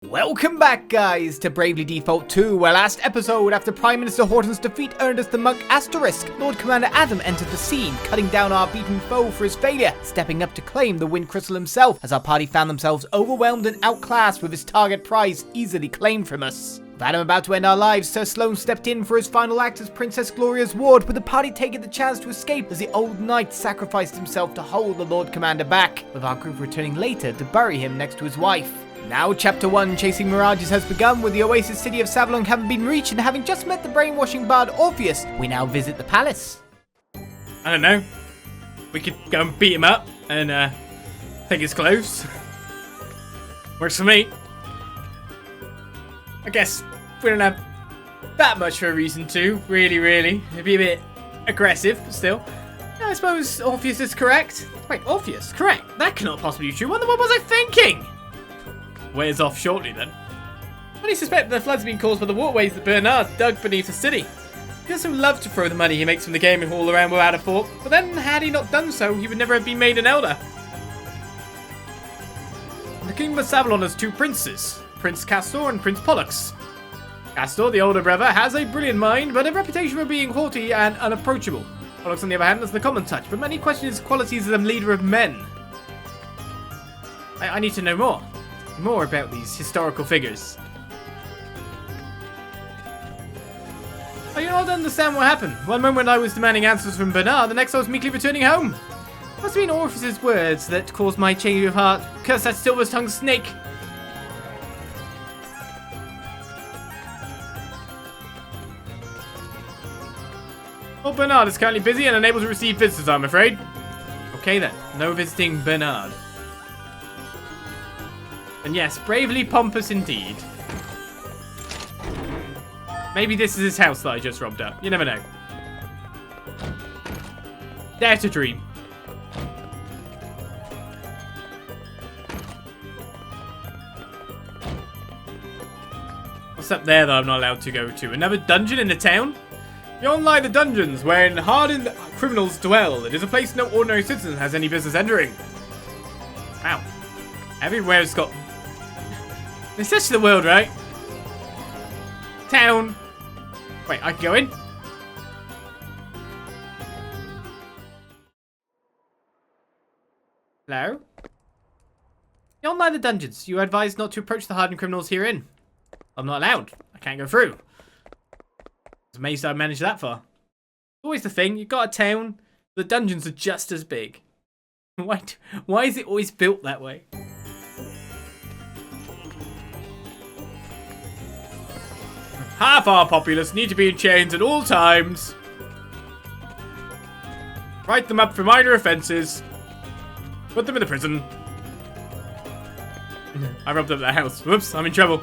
Welcome back, guys, to Bravely Default 2, where last episode, after Prime Minister Horton's defeat earned us the monk Asterisk, Lord Commander Adam entered the scene, cutting down our beaten foe for his failure, stepping up to claim the Wind Crystal himself, as our party found themselves overwhelmed and outclassed with his target prize easily claimed from us. With Adam about to end our lives, Sir Sloane stepped in for his final act as Princess Gloria's ward, with the party taking the chance to escape as the old knight sacrificed himself to hold the Lord Commander back, with our group returning later to bury him next to his wife. Now Chapter 1, Chasing Mirages, has begun, with the oasis city of Savalon having been reached, and having just met the brainwashing bard Orpheus, we now visit the palace. I don't know. We could go and beat him up and take his clothes. Works for me. I guess we don't have that much of a reason to, really. It'd be a bit aggressive, but still. I suppose Orpheus is correct. Wait, Orpheus? Correct. That cannot possibly be true. What was I thinking? Wears off shortly then. Many suspect the flood's been caused by the waterways that Bernard dug beneath the city. He also loves to throw the money he makes from the gaming hall around without a fork, but then had he not done so, he would never have been made an elder. The kingdom of Savalon has two princes, Prince Castor and Prince Pollux. Castor, the older brother, has a brilliant mind, but a reputation for being haughty and unapproachable. Pollux, on the other hand, has the common touch, but many question his qualities as a leader of men. I need to know more about these historical figures. I do not understand what happened. One moment I was demanding answers from Bernard, the next I was meekly returning home. It must have been Orpheus's words that caused my change of heart. Curse that silver-tongued snake. Oh, Bernard is currently busy and unable to receive visitors, I'm afraid. Okay then, no visiting Bernard. And yes, bravely pompous indeed. Maybe this is his house that I just robbed up. You never know. Dare to dream. What's up there that I'm not allowed to go to? Another dungeon in the town? Beyond lie the dungeons, wherein hardened criminals dwell. It is a place no ordinary citizen has any business entering. Wow. Everywhere's got... It's such the world, right? Town. Wait, I can go in? Hello? Beyond lie the dungeons. You are advised not to approach the hardened criminals herein. I'm not allowed. I can't go through. I was amazed I managed that far. Always the thing. You've got a town. The dungeons are just as big. Why is it always built that way? Half our populace need to be in chains at all times. Write them up for minor offences. Put them in the prison. I robbed up their house. Whoops, I'm in trouble.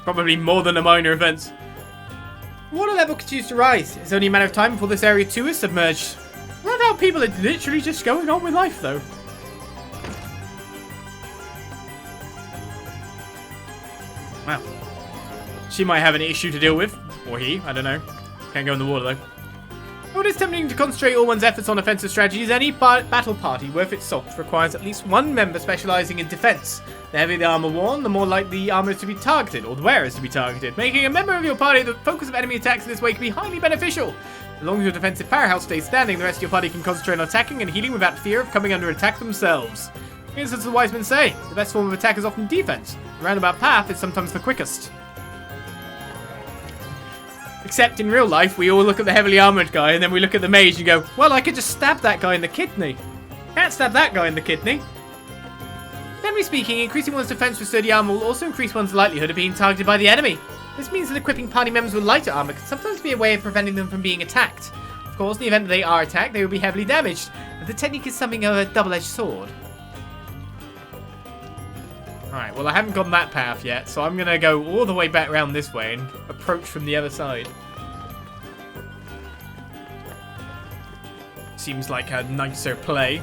Probably more than a minor offence. Water level continues to rise. It's only a matter of time before this area too is submerged. I love how people are literally just going on with life though. Wow. She might have an issue to deal with. Or he, I don't know. Can't go in the water though. Though it is tempting to concentrate all one's efforts on offensive strategies, any battle party worth its salt requires at least one member specialising in defence. The heavier the armour worn, the more likely the armour is to be targeted, or the wearer is to be targeted. Making a member of your party the focus of enemy attacks in this way can be highly beneficial. As long as your defensive powerhouse stays standing, the rest of your party can concentrate on attacking and healing without fear of coming under attack themselves. Here's as the wise men say, the best form of attack is often defense. The roundabout path is sometimes the quickest. Except in real life, we all look at the heavily armoured guy and then we look at the mage and go, well, I could just stab that guy in the kidney. Can't stab that guy in the kidney. Generally speaking, increasing one's defense with sturdy armor will also increase one's likelihood of being targeted by the enemy. This means that equipping party members with lighter armor can sometimes be a way of preventing them from being attacked. Of course, in the event that they are attacked, they will be heavily damaged, but the technique is something of a double-edged sword. Alright, well I haven't gone that path yet, so I'm going to go all the way back around this way and approach from the other side. Seems like a nicer play.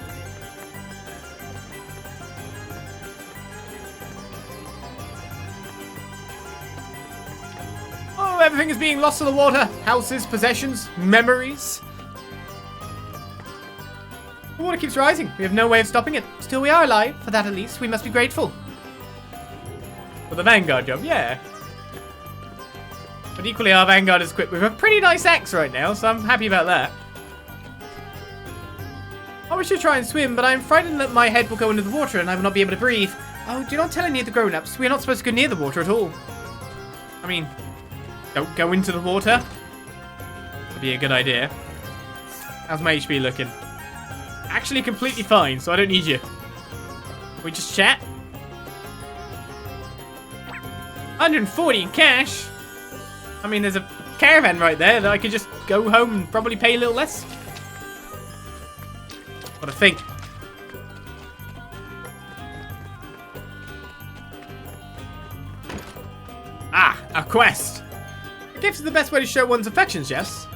Oh, everything is being lost to the water. Houses, possessions, memories. water keeps rising. We have no way of stopping it. Still, we are alive. For that, at least, we must be grateful. For the Vanguard job, yeah. But equally, our Vanguard is equipped with a pretty nice axe right now, so I'm happy about that. I wish to try and swim, but I'm frightened that my head will go into the water and I will not be able to breathe. Oh, do not tell any of the grown-ups. We are not supposed to go near the water at all. I mean, don't go into the water. Would be a good idea. How's my HP looking? Actually completely fine, so I don't need you. Can we just chat? 140 in cash. I mean, there's a caravan right there that I could just go home and probably pay a little less. What a think. Ah, a quest. A gift is the best way to show one's affections, yes?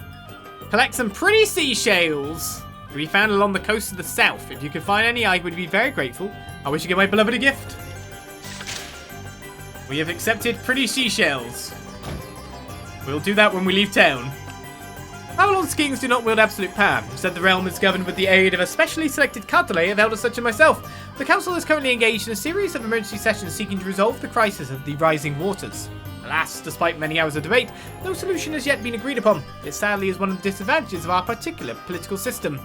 Collect some pretty seashells to be found along the coast of the south. If you could find any, I would be very grateful. I wish to give my beloved a gift. We have accepted pretty seashells. We'll do that when we leave town. Savalon's kings do not wield absolute power. Instead, the realm is governed with the aid of a specially selected cartellate of elders such as myself. The council is currently engaged in a series of emergency sessions seeking to resolve the crisis of the rising waters. Alas, despite many hours of debate, no solution has yet been agreed upon. It sadly is one of the disadvantages of our particular political system.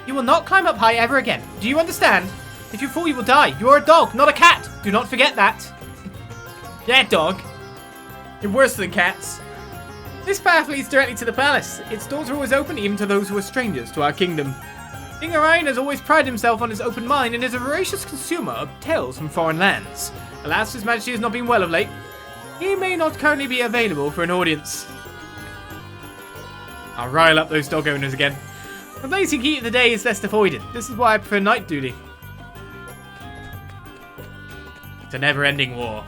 You will not climb up high ever again. Do you understand? If you fall, you will die. You are a dog, not a cat. Do not forget that. Yeah, dog. You're worse than cats. This path leads directly to the palace. Its doors are always open even to those who are strangers to our kingdom. King Orion has always prided himself on his open mind and is a voracious consumer of tales from foreign lands. Alas, His Majesty has not been well of late. He may not currently be available for an audience. I'll rile up those dog owners again. The blazing heat of the day is best avoided. This is why I prefer night duty. It's a never-ending war.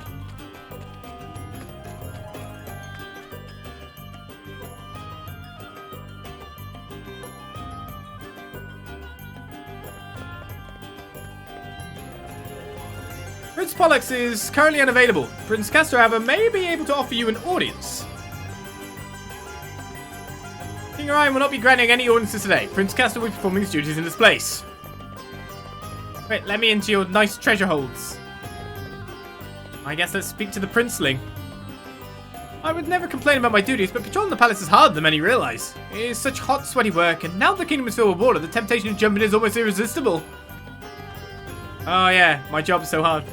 Prince Pollux is currently unavailable. Prince Castor, however, may be able to offer you an audience. King Orion will not be granting any audiences today. Prince Castor will be performing his duties in his place. Wait, let me into your nice treasure holds. I guess let's speak to the princeling. I would never complain about my duties, but patrolling the palace is harder than many realize. It is such hot, sweaty work, and now the kingdom is filled with water, the temptation to jump in is almost irresistible. Oh yeah, my job is so hard.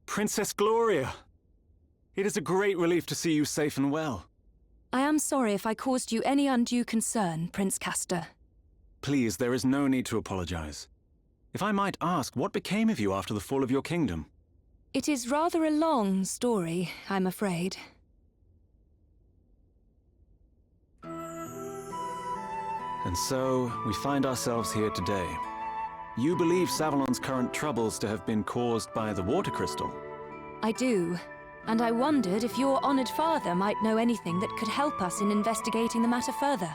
Princess Gloria! It is a great relief to see you safe and well. I am sorry if I caused you any undue concern, Prince Castor. Please, there is no need to apologize. If I might ask, what became of you after the fall of your kingdom? It is rather a long story, I'm afraid. And so, we find ourselves here today. You believe Savalon's current troubles to have been caused by the water crystal? I do, and I wondered if your honored father might know anything that could help us in investigating the matter further.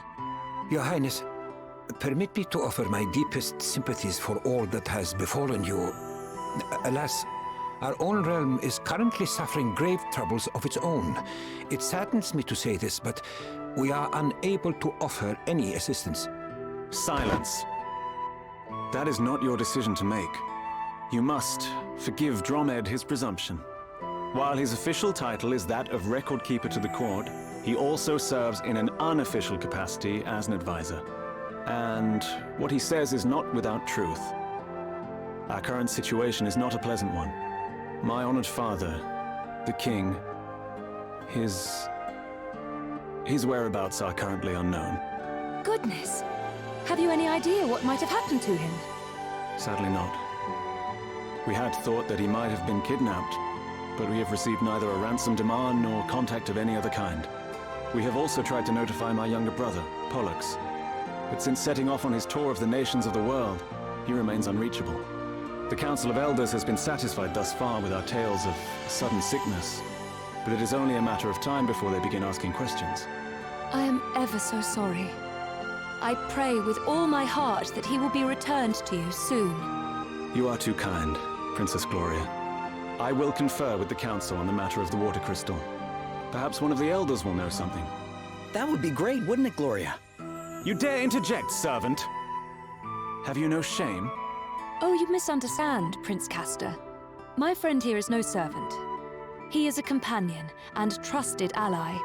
Your Highness, permit me to offer my deepest sympathies for all that has befallen you. Alas, our own realm is currently suffering grave troubles of its own. It saddens me to say this, but we are unable to offer any assistance. Silence. That is not your decision to make. You must forgive Dromed his presumption. While his official title is that of Record Keeper to the court, he also serves in an unofficial capacity as an advisor. And what he says is not without truth. Our current situation is not a pleasant one. My honored father, the king, his whereabouts are currently unknown. Goodness! Have you any idea what might have happened to him? Sadly not. We had thought that he might have been kidnapped, but we have received neither a ransom demand nor contact of any other kind. We have also tried to notify my younger brother, Pollux, but since setting off on his tour of the nations of the world, he remains unreachable. The Council of Elders has been satisfied thus far with our tales of sudden sickness, but it is only a matter of time before they begin asking questions. I am ever so sorry. I pray with all my heart that he will be returned to you soon. You are too kind, Princess Gloria. I will confer with the Council on the matter of the water crystal. Perhaps one of the elders will know something. That would be great, wouldn't it, Gloria? You dare interject, servant? Have you no shame? Oh, you misunderstand, Prince Castor. My friend here is no servant. He is a companion and trusted ally.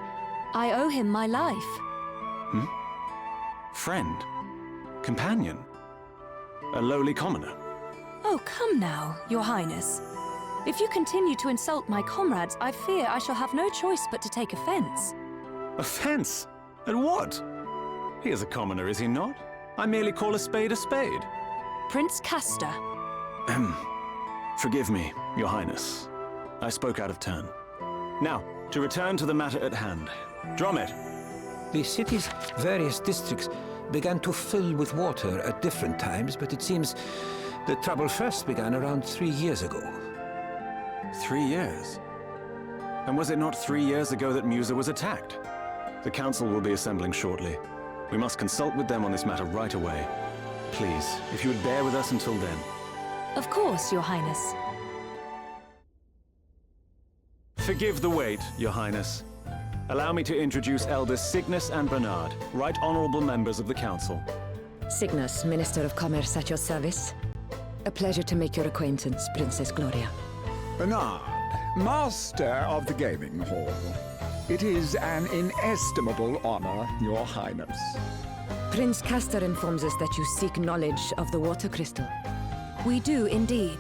I owe him my life. Friend? Companion? A lowly commoner? Oh, come now, Your Highness. If you continue to insult my comrades, I fear I shall have no choice but to take offense. Offense? At what? He is a commoner, is he not? I merely call a spade a spade. Prince Castor. Forgive me, Your Highness. I spoke out of turn. Now, to return to the matter at hand. Dromed. The city's various districts began to fill with water at different times, but it seems the trouble first began around 3 years ago. 3 years? And was it not 3 years ago that Musa was attacked? The council will be assembling shortly. We must consult with them on this matter right away. Please, if you would bear with us until then. Of course, Your Highness. Forgive the wait, Your Highness. Allow me to introduce Elders Cygnus and Bernard, right honorable members of the council. Cygnus, Minister of Commerce at your service. A pleasure to make your acquaintance, Princess Gloria. Bernard, Master of the Gaming Hall. It is an inestimable honor, Your Highness. Prince Castor informs us that you seek knowledge of the water crystal. We do indeed.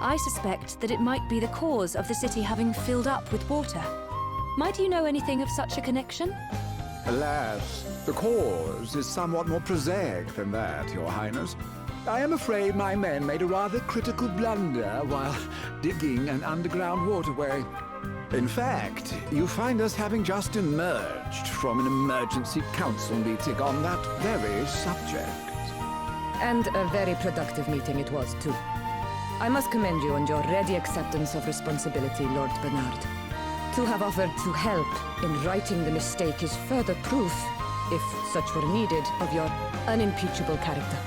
I suspect that it might be the cause of the city having filled up with water. Might you know anything of such a connection? Alas, the cause is somewhat more prosaic than that, Your Highness. I am afraid my men made a rather critical blunder while digging an underground waterway. In fact, you find us having just emerged from an emergency council meeting on that very subject. And a very productive meeting it was, too. I must commend you on your ready acceptance of responsibility, Lord Bernard. To have offered to help in righting the mistake is further proof, if such were needed, of your unimpeachable character.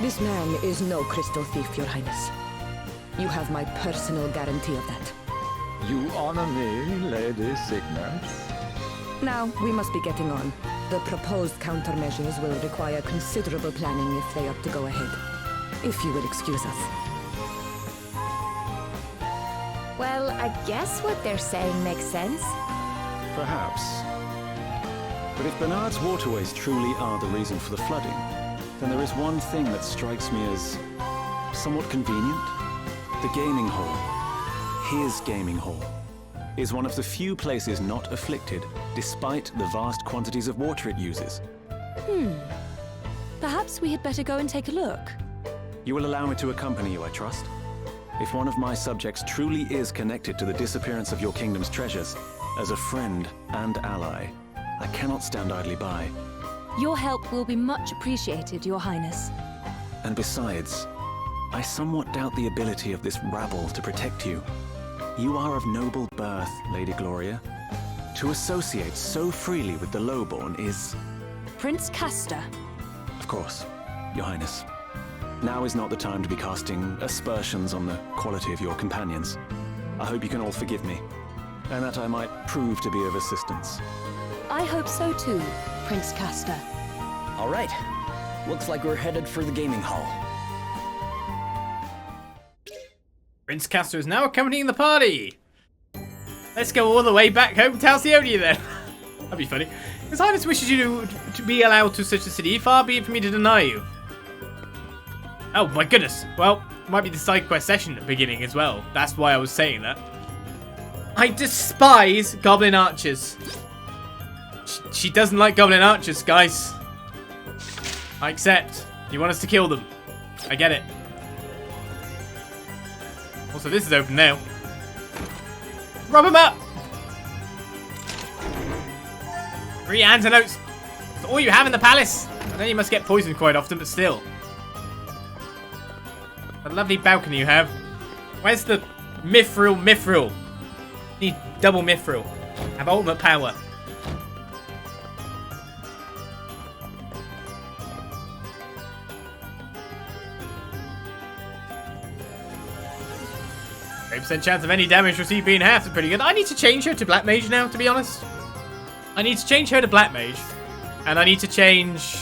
This man is no crystal thief, Your Highness. You have my personal guarantee of that. You honor me, Lady Cygnus. Now, we must be getting on. The proposed countermeasures will require considerable planning if they opt to go ahead. If you will excuse us. Well, I guess what they're saying makes sense. Perhaps. But if Bernard's waterways truly are the reason for the flooding, then there is one thing that strikes me as somewhat convenient. The gaming hall, his gaming hall, is one of the few places not afflicted, despite the vast quantities of water it uses. Perhaps we had better go and take a look. You will allow me to accompany you, I trust? If one of my subjects truly is connected to the disappearance of your kingdom's treasures, as a friend and ally, I cannot stand idly by. Your help will be much appreciated, Your Highness. And besides, I somewhat doubt the ability of this rabble to protect you. You are of noble birth, Lady Gloria. To associate so freely with the lowborn is... Prince Castor. Of course, Your Highness. Now is not the time to be casting aspersions on the quality of your companions. I hope you can all forgive me, and that I might prove to be of assistance. I hope so too, Prince Castor. All right. Looks like we're headed for the gaming hall. Prince Castor is now accompanying the party. Let's go all the way back home to Halcyonia then. That'd be funny. His Highness wishes you to be allowed to such a city. Far be it for me to deny you. Oh my goodness. Well, it might be the side quest session at the beginning as well. That's why I was saying that. I despise goblin archers. She doesn't like goblin archers, guys. I accept. You want us to kill them. I get it. Also, this is open now. Rub him up! 3 antidotes. That's all you have in the palace. I know you must get poisoned quite often, but still. A lovely balcony you have. Where's the mithril? Need double mithril. Have ultimate power. 30% chance of any damage received being half is pretty good. I need to change her to Black Mage now, to be honest. I need to change her to Black Mage. And I need to change...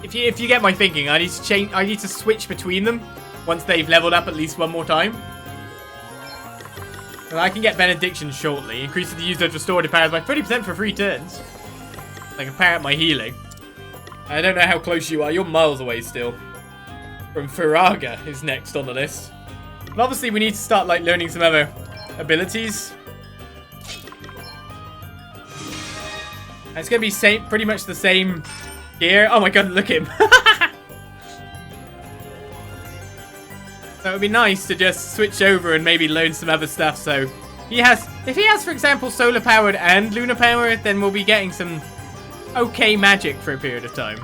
If you get my thinking, I need to switch between them once they've leveled up at least one more time. And I can get Benediction shortly. Increases the user's restorative powers by 30% for 3 turns. I can power up my healing. I don't know how close you are. You're miles away still. From Faraga is next on the list. And obviously we need to start like learning some other abilities. And it's going to be pretty much the same gear. Oh my god, look at him. So it would be nice to just switch over and maybe learn some other stuff. So if he has, for example, solar powered and lunar powered, then we'll be getting some okay magic for a period of time.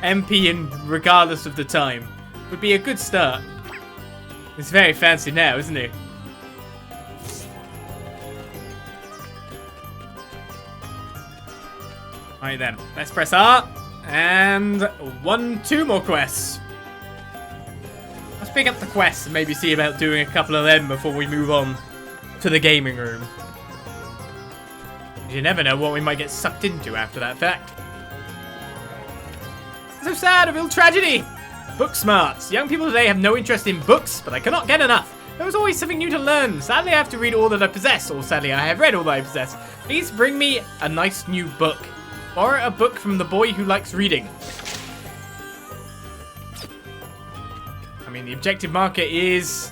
MP and regardless of the time would be a good start. It's very fancy now, isn't it? Alright then, let's press R. And 2 more quests. Let's pick up the quests and maybe see about doing a couple of them before we move on to the gaming room. You never know what we might get sucked into after that fact. So sad, a real tragedy! Book smarts. Young people today have no interest in books, but I cannot get enough. There is always something new to learn. Sadly, I have to read all that I possess, or sadly, I have read all that I possess. Please bring me a nice new book. Borrow a book from the boy who likes reading. I mean, the objective marker is...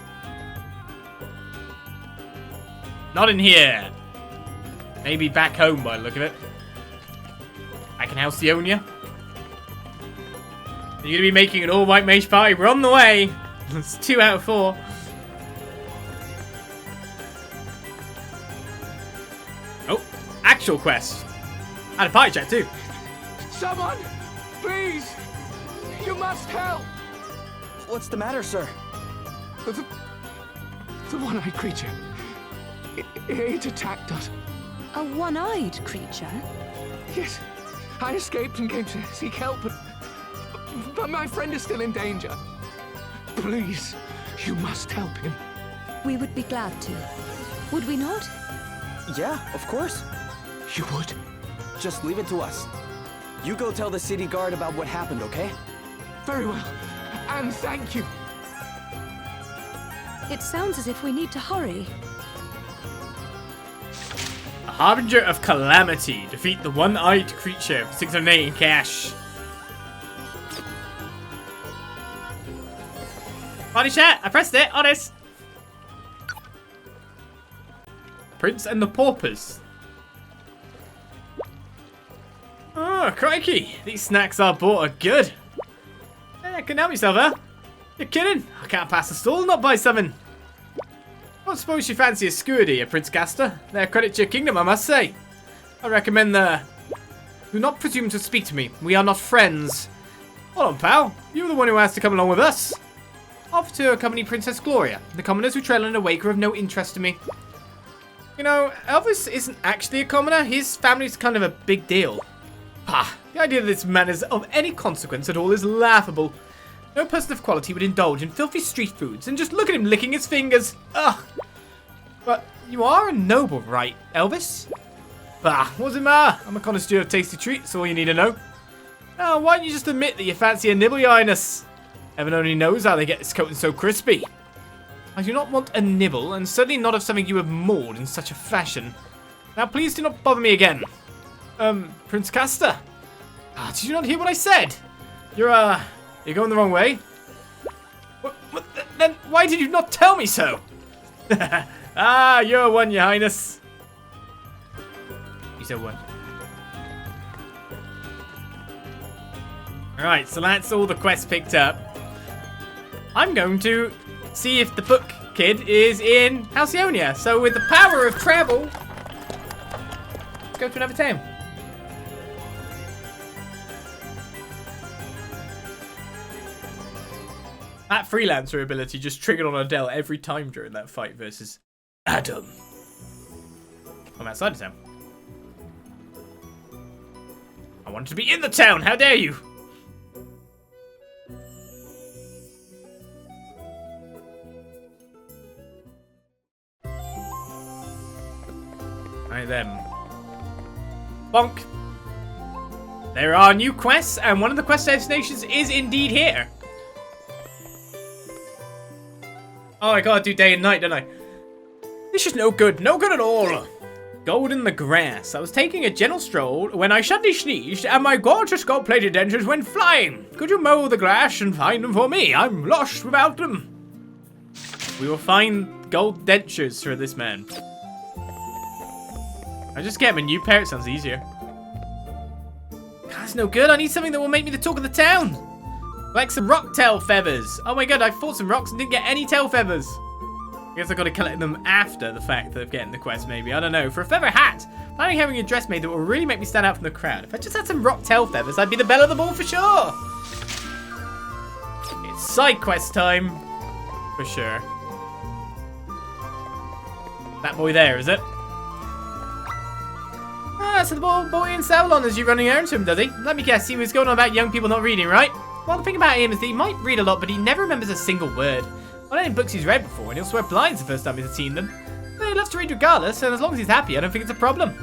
not in here. Maybe back home by the look of it. Back in Halcyonia. You're going to be making an all-white mage party. We're on the way. It's 2 out of 4. Oh, actual quest. And a party chat too. Someone, please. You must help. What's the matter, sir? The one-eyed creature. It attacked us. A one-eyed creature? Yes. I escaped and came to seek help, but my friend is still in danger. Please, you must help him. We would be glad to. Would we not? Yeah, of course. You would? Just leave it to us. You go tell the city guard about what happened, okay? Very well. And thank you. It sounds as if we need to hurry. Harbinger of Calamity. Defeat the one-eyed creature. 608 in cash. Party chat. I pressed it. Honest. Prince and the Paupers. Oh, crikey. These snacks I bought are good. I can help yourself, huh? You're kidding? I can't pass the stall, not buy something. I don't suppose you fancy a skewer, do you, Prince Castor? They're a credit to your kingdom, I must say. I recommend the... Do not presume to speak to me. We are not friends. Hold on, pal. You were the one who asked to come along with us. Offer to accompany Princess Gloria. The commoners who trail in a wake are of no interest to me. You know, Elvis isn't actually a commoner. His family's kind of a big deal. Ah, the idea that this man is of any consequence at all is laughable. No person of quality would indulge in filthy street foods, and just look at him licking his fingers. Ugh. But you are a noble, right, Elvis? Bah, what's it matter? I'm a connoisseur of tasty treats, all you need to know. Now, why don't you just admit that you fancy a nibble, your highness? Heaven only knows how they get this coating so crispy. I do not want a nibble, and certainly not of something you have mauled in such a fashion. Now, please do not bother me again. Prince Castor? Ah, did you not hear what I said? You're going the wrong way. Then why did you not tell me so? Ah, you're one, your highness. You said one. Alright, so that's all the quests picked up. I'm going to see if the book kid is in Halcyonia. So with the power of travel, let's go to another town. That freelancer ability just triggered on Adelle every time during that fight versus Adam. I'm outside the town. I wanted to be in the town. How dare you? them. Bonk. There are new quests, and one of the quest destinations is indeed here. Oh, I gotta do day and night, don't I? This is no good. No good at all. Gold in the grass. I was taking a gentle stroll when I suddenly sneezed and my gorgeous gold-plated dentures went flying. Could you mow the grass and find them for me? I'm lost without them. We will find gold dentures for this man. I just get him a new pair. It sounds easier. That's no good. I need something that will make me the talk of the town. Like some rock tail feathers. Oh my god, I fought some rocks and didn't get any tail feathers. I guess I gotta collect them after the fact of getting the quest, maybe. I don't know. For a feather hat, planning having a dress made that will really make me stand out from the crowd. If I just had some rock tail feathers, I'd be the belle of the ball for sure. It's side quest time. For sure. That boy there, is it? Ah, so the boy in Savalon is you running errands for him, does he? Let me guess, he was going on about young people not reading, right? Well, the thing about him is that he might read a lot, but he never remembers a single word. Well, any books he's read before, and he'll swear blinds the first time he's seen them. But he loves to read regardless, and as long as he's happy, I don't think it's a problem.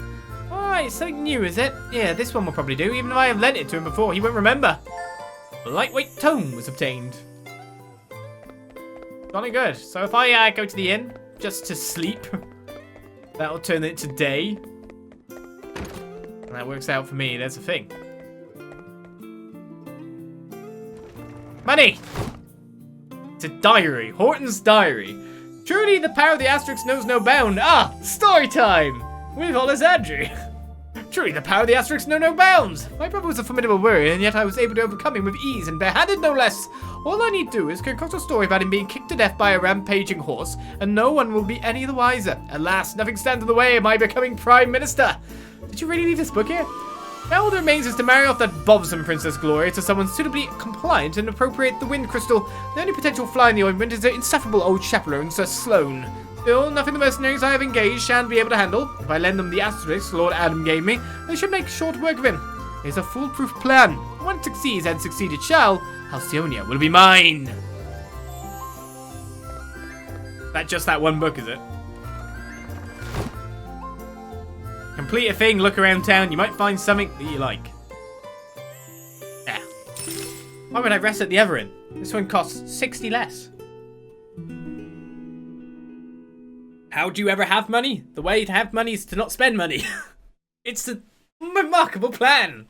Alright, something new, is it? Yeah, this one will probably do. Even if I have lent it to him before, he won't remember. A lightweight tome was obtained. Jolly good. So if I go to the inn, just to sleep, that'll turn it to day. And that works out for me. There's a thing. Money! It's a diary. Horton's diary. Truly, the power of the Asterisk knows no bound. Ah, story time! With Olizandri. Truly, the power of the Asterisk knows no bounds. My brother was a formidable warrior, and yet I was able to overcome him with ease and barehanded no less. All I need do is concoct a story about him being kicked to death by a rampaging horse, and no one will be any the wiser. Alas, nothing stands in the way of my becoming Prime Minister. Did you really leave this book here? Now all that remains is to marry off that bothersome Princess Gloria to someone suitably compliant and appropriate the wind crystal. The only potential fly in the ointment is the insufferable old chaperone, Sir Sloane. Still, nothing the mercenaries I have engaged shan't be able to handle. If I lend them the Asterisk Lord Adam gave me, they should make short work of him. It's a foolproof plan. When it succeeds, and succeed it shall, Halcyonia will be mine. That just that one book, is it? Complete a thing, look around town, you might find something that you like. Yeah. Why would I rest at the other inn? This one costs 60 less. How do you ever have money? The way to have money is to not spend money. It's a remarkable plan.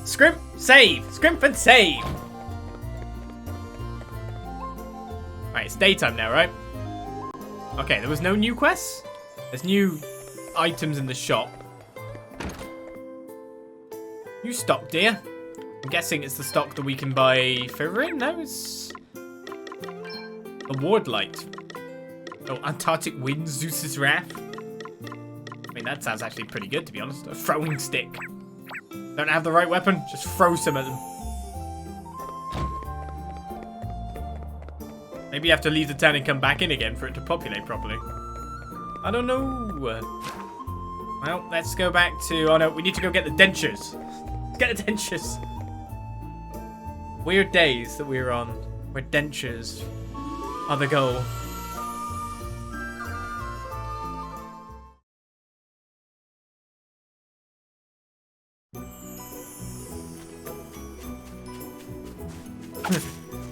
Scrimp, save. Scrimp and save. Right, it's daytime now, right? Okay, there was no new quests? There's new items in the shop. New stock, dear. I'm guessing it's the stock that we can buy further in. No, it's a ward light. Oh, Antarctic wind, Zeus's wrath. I mean, that sounds actually pretty good, to be honest. A throwing stick. Don't have the right weapon, just throw some at them. Maybe you have to leave the town and come back in again for it to populate properly. I don't know. Well, let's go back to... Oh no, we need to go get the dentures. Let's get the dentures. Weird days that we're on, where dentures are the goal.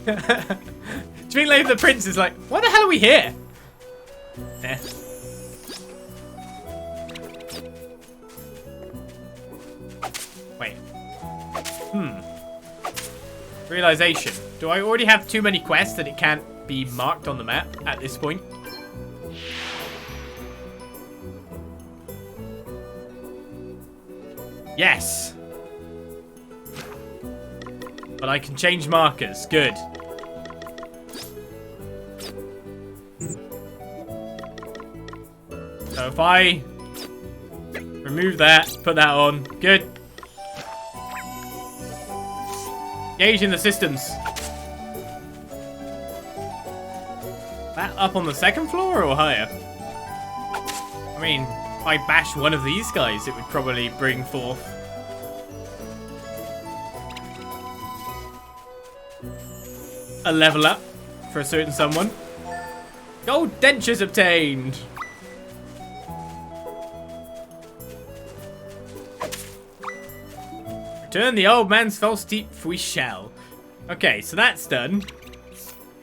Do you think like the prince is like, why the hell are we here? Eh. Wait. Realization. Do I already have too many quests that it can't be marked on the map at this point? Yes. But I can change markers. Good. So if I remove that, put that on. Good. Engage in the systems. That up on the second floor or higher? I mean, if I bash one of these guys, it would probably bring forth a level up for a certain someone. Gold dentures obtained. Return the old man's false teeth, we shall. Okay, so that's done.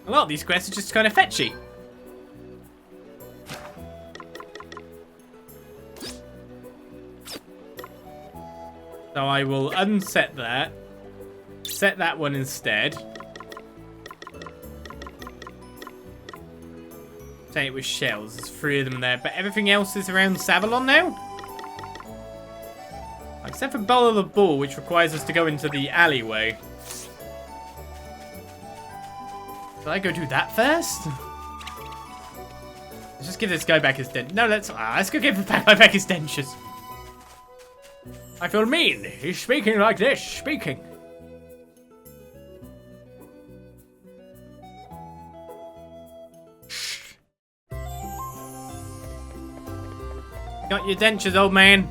A lot of these quests are just kind of fetchy. So I will unset that. Set that one instead. Say it with shells. There's 3 of them there. But everything else is around Savalon now? Except for Belle of the Bull, which requires us to go into the alleyway. Did I go do that first? Let's just give this guy back his dent. No, let's go give him back his dentures. I feel mean. He's speaking like this. Speaking. Got your dentures, old man.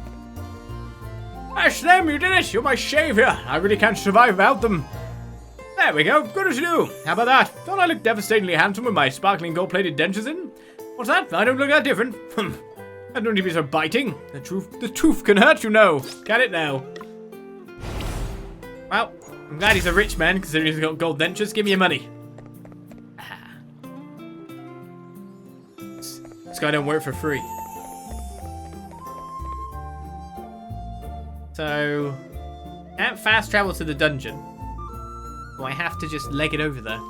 That's them, you did it. You're my savior. I really can't survive without them. There we go. Good as new. How about that? Don't I look devastatingly handsome with my sparkling gold-plated dentures in? What's that? I don't look that different. I don't need to be so biting. The truth can hurt, you know. Get it now. Well, I'm glad he's a rich man, considering he's got gold dentures. Give me your money. This guy don't work for free. So, can't fast travel to the dungeon. So I have to just leg it over there.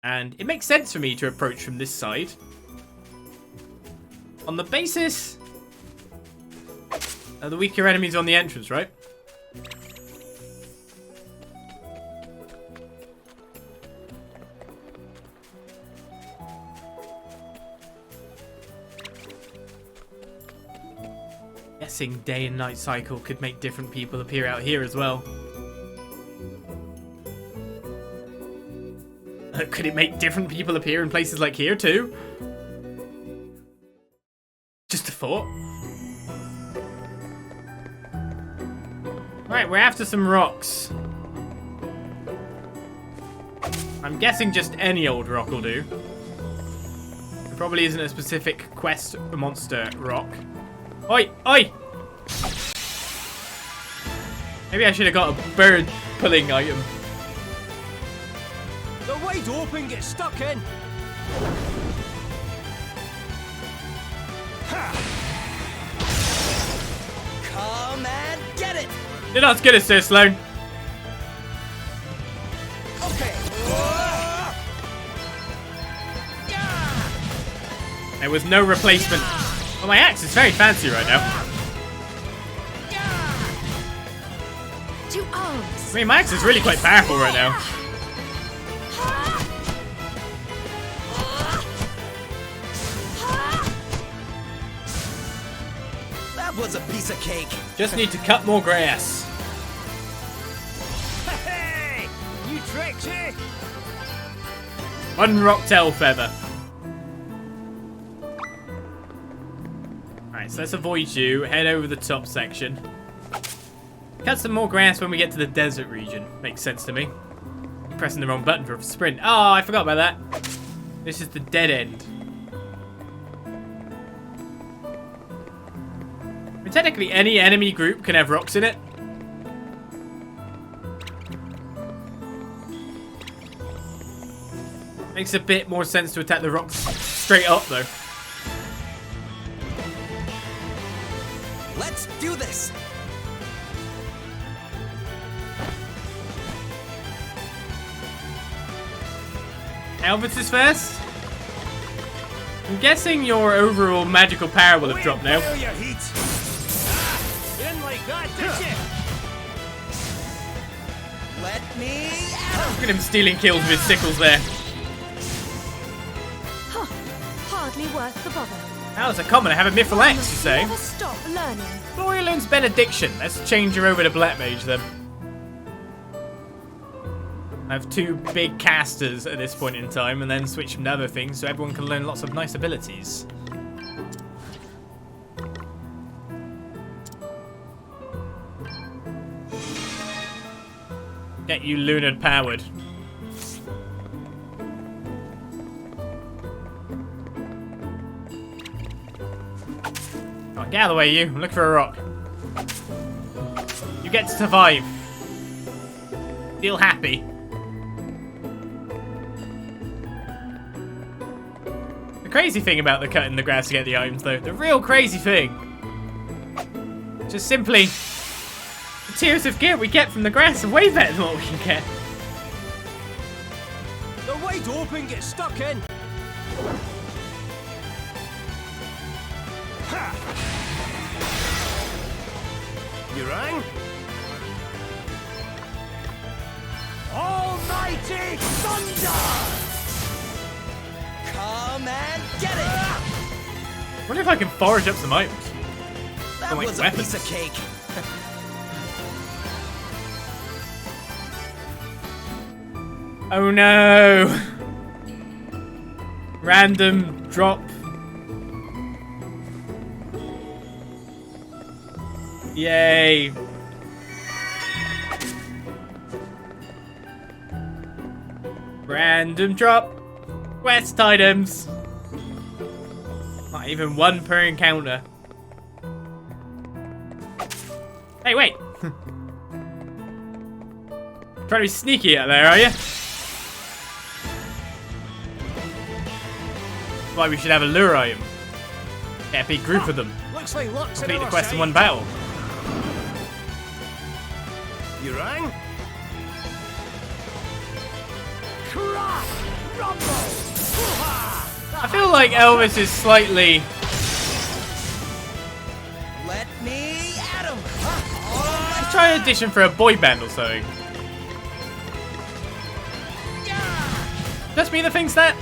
And it makes sense for me to approach from this side. On the basis... the weaker enemies on the entrance, right? Guessing day and night cycle could make different people appear out here as well. Could it make different people appear in places like here too? Just a thought. Right, we're after some rocks. I'm guessing just any old rock will do. It probably isn't a specific quest monster rock. Oi! Oi! Maybe I should have got a bird pulling item. The wide open, get stuck in. Come and get it. You're not as good as Sir Sloan. Okay. There was no replacement. Well, my axe is very fancy right now. To arms. I mean, my axe is really quite powerful right now. That was a piece of cake. Just need to cut more grass. Hey, you tricked it. Unrocked tail feather. Alright, so let's avoid you. Head over the top section. Cut some more grass when we get to the desert region. Makes sense to me. I'm pressing the wrong button for a sprint. Oh, I forgot about that. This is the dead end. I mean, technically, any enemy group can have rocks in it. Makes a bit more sense to attack the rocks straight up, though. Let's do this. Elvis is first. I'm guessing your overall magical power will have dropped now. Feel your heat. Didn't like that, did you? Let me out. Look at him stealing kills with his sickles there. Huh. Hardly worth the bother. How's a commoner have a mithril axe, you say? Never stop learning. Gloria learns Benediction. Let's change her over to Black Mage then. I have 2 big casters at this point in time and then switch them to other things so everyone can learn lots of nice abilities. Get you lunar powered. Oh, get out of the way, you. Look for a rock. You get to survive. Feel happy. The crazy thing about the cutting the grass to get the items, though, the real crazy thing, just simply the tiers of gear we get from the grass are way better than what we can get. They're wide open, get stuck in. Ha! You rang? Almighty thunder! Come and get it! I wonder if I can forage up some items. That like was weapons. a piece of cake. Oh no! Random drop. Yay! Random drop. Quest items. Not even one per encounter. Hey, wait! Trying to be sneaky out there, are you? That's why we should have a lure item. Get a big group of them. Looks like luck's Complete in the our quest in side. one battle. You rang? Crack! Rumble! I feel like Elvis is slightly... Let me at him! Let's try an audition for a boy band or something. Just me that thinks that?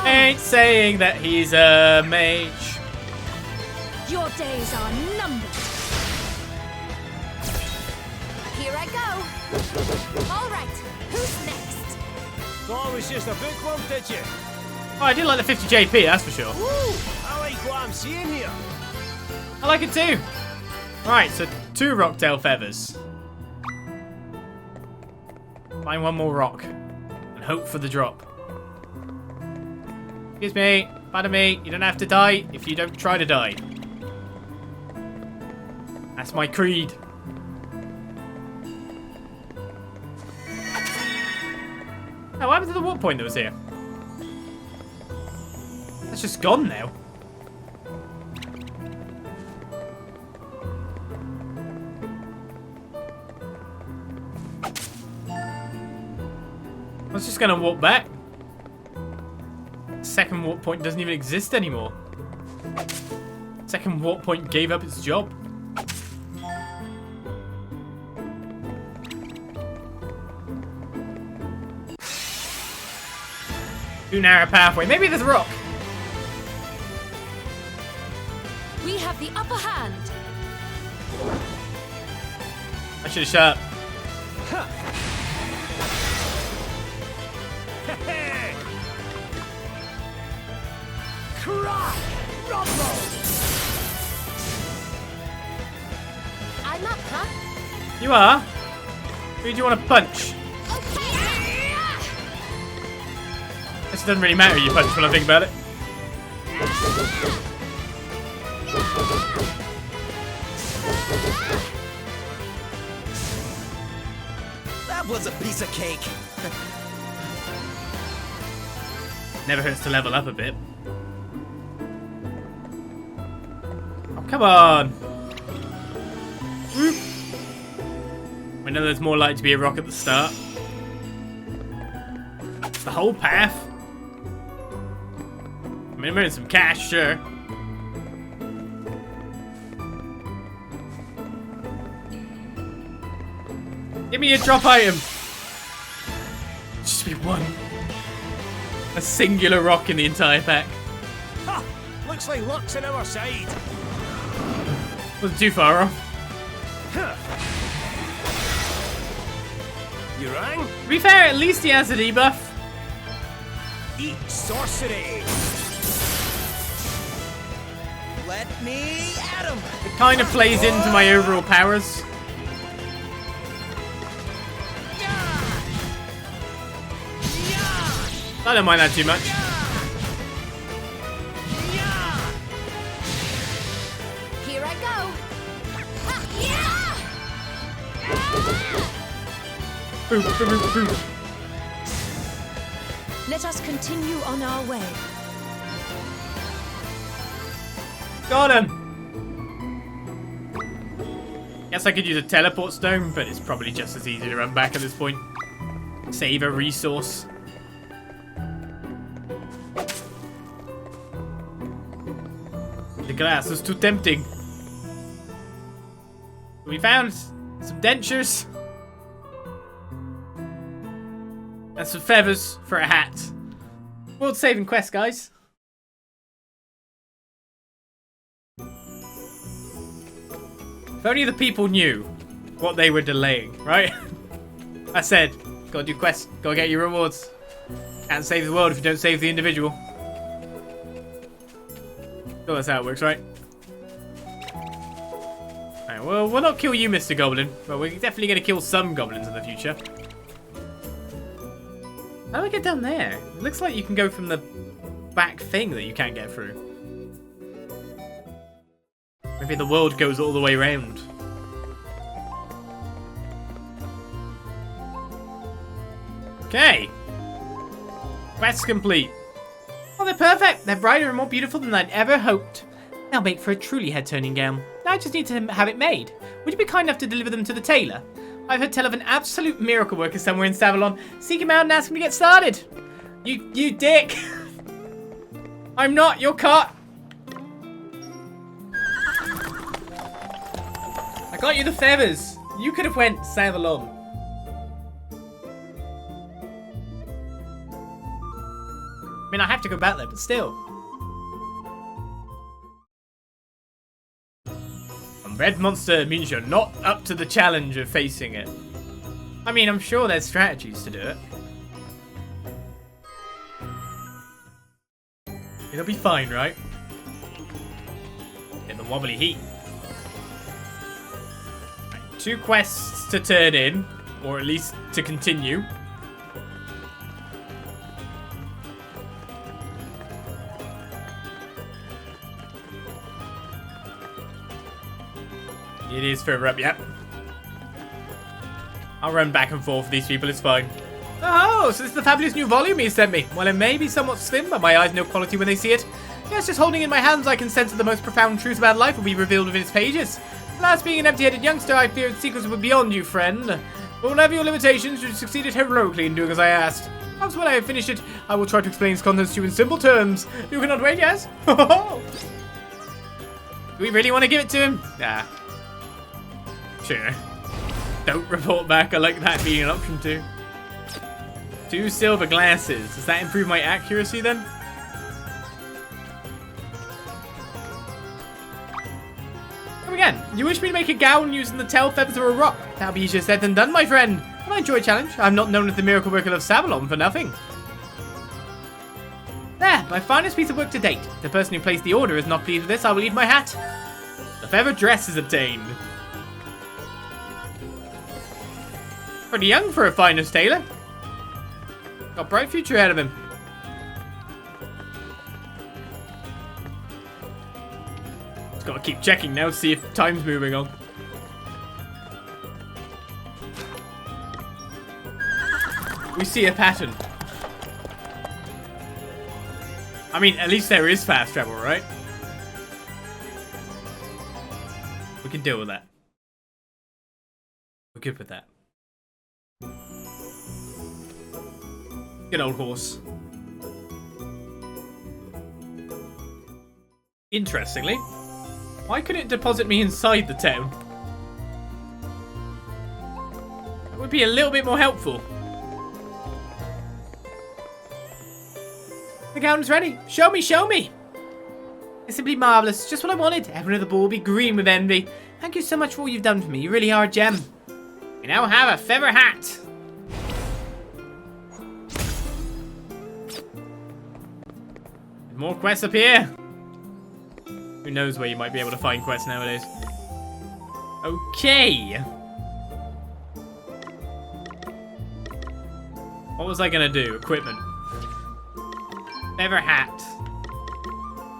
Ain't saying that he's a mage. Your days are numbered. Here I go. All right, who's next? Thought it was just a bookworm, did you? Oh, I do like the 50 JP, that's for sure. Woo! I like what I'm seeing here. I like it too. Right, so 2 rocktail feathers. Find one more rock and hope for the drop. Excuse me, pardon me, you don't have to die if you don't try to die. That's my creed. Oh, what happened to the warp point that was here? That's just gone now. I was just gonna walk back. Second warp point doesn't even exist anymore. Second warp point gave up its job. Too narrow pathway. Maybe there's a rock. We have the upper hand. I should have shut up. Crack! Rumble! I'm up, huh? You are? Who do you want to punch? This doesn't really matter who you punch when I think about it. That was a piece of cake. Never hurts to level up a bit. Oh, come on. Whoop. I know there's more likely to be a rock at the start. The whole path. I mean, I'm earning some cash, sure. Give me a drop item. Just be one. A singular rock in the entire pack. Ha! Looks like luck's in our side. Wasn't too far off. Huh. You rang? To be fair, at least he has a debuff. Eat sorcery. Let me at him. It kind of plays into my overall powers. I don't mind that too much. Here I go. Ha, yeah! Boom, boom, boom, boom. Let us continue on our way. Got him. Guess I could use a teleport stone, but it's probably just as easy to run back at this point. Save a resource. The glass is too tempting. We found some dentures. And some feathers for a hat. World saving quest, guys. If only the people knew what they were delaying, right? I said, gotta do quests, gotta get your rewards. Can't save the world if you don't save the individual. Well, that's how it works, right? Alright, well, we'll not kill you, Mr. Goblin, but we're definitely gonna kill some goblins in the future. How do I get down there? It looks like you can go from the back thing that you can't get through. Maybe the world goes all the way around. Okay. Quest complete. Oh, they're perfect. They're brighter and more beautiful than I'd ever hoped. They'll make for a truly head-turning gown. Now I just need to have it made. Would you be kind enough to deliver them to the tailor? I've heard tell of an absolute miracle worker somewhere in Savalon. Seek him out and ask him to get started. You dick. I'm not your cut. I got you the feathers. You could have went Savalon. I mean, I have to go back there, but still. A red monster means you're not up to the challenge of facing it. I mean, I'm sure there's strategies to do it. It'll be fine, right? In the wobbly heat. Right, 2 quests to turn in, or at least to continue. It is further up, yep. I'll run back and forth with these people, it's fine. Oh, so this is the fabulous new volume he sent me. Well, it may be somewhat slim, but my eyes know quality when they see it. Yes, just holding it in my hands, I can sense that the most profound truth about life will be revealed within its pages. Last being an empty-headed youngster, I feared secrets were beyond you, friend. But whatever your limitations, you succeeded heroically in doing as I asked. Perhaps when I have finished it, I will try to explain its contents to you in simple terms. You cannot wait, yes? Do we really want to give it to him? Nah. Sure. Don't report back. I like that being an option too. 2 silver glasses. Does that improve my accuracy then? Come again. You wish me to make a gown using the tail feathers of a rock? That'll be easier said than done, my friend. But I enjoy a challenge. I'm not known as the miracle worker of Savalon for nothing. There, my finest piece of work to date. The person who placed the order is not pleased with this. I will leave my hat. The feather dress is obtained. Pretty young for a finest tailor. Got a bright future ahead of him. Just gotta keep checking now to see if time's moving on. We see a pattern. I mean, at least there is fast travel, right? We can deal with that. We're good with that. Good old horse. Interestingly, why couldn't it deposit me inside the town? That would be a little bit more helpful. The gown's ready. Show me, show me. It's simply marvellous. Just what I wanted. Everyone at the ball will be green with envy. Thank you so much for all you've done for me. You really are a gem. We now have a feather hat. More quests up here. Who knows where you might be able to find quests nowadays. Okay. What was I gonna do? Equipment. Feather hat